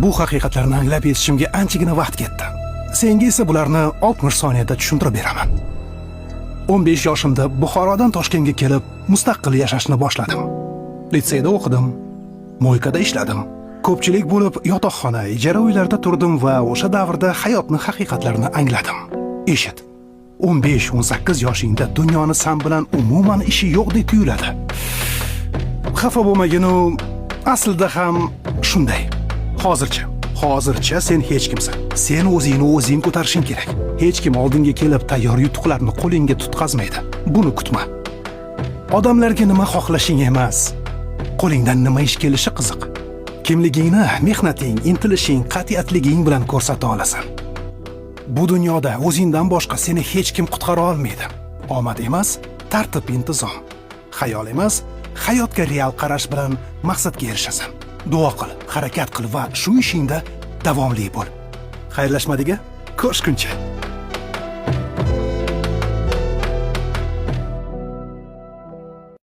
Bu haqiqatlarni anglab yetishimga anchagina vaqt ketdi. Senga esa bularni 60 soniyada tushuntirib beraman. 15 yoshimda Buxorodan Toshkentga kelib, mustaqil yashashni boshladim. Litseyda o'qidim, mo'ykada ishladim. Ko'pchilik bo'lib yotoqxona, ijara uylarda turdim va o'sha davrda hayotning haqiqatlarini angladim. Eshit. 15-18 yoshingda dunyoni sen bilan umuman ishi yo'qdek tuyuladi. Xafa bo'lmagin-u, aslida ham shunday. Hozircha sen hech kimsan. Sen o'zingni o'zing ko'tarishing kerak. Hech kim oldinga kelib tayyor yutuqlarni qo'lingga tutqazmaydi. Buni kutma. Odamlarga nima xohlashing emas, qo'lingdan nima ish kelishi qiziq. Kimligingni mehnating, intilishing, qat'iyatliging bilan ko'rsata olasan. Bu dunyoda o'zingdan boshqa seni hech kim qutqara olmaydi. Omad emas, tartib, intizom. Xayol emas, hayotga real qarash bilan maqsadga erishasan. Duo qil, harakat qil va shu ishingda davomli bo'l. Xayrlashmadiga, ko'rishguncha.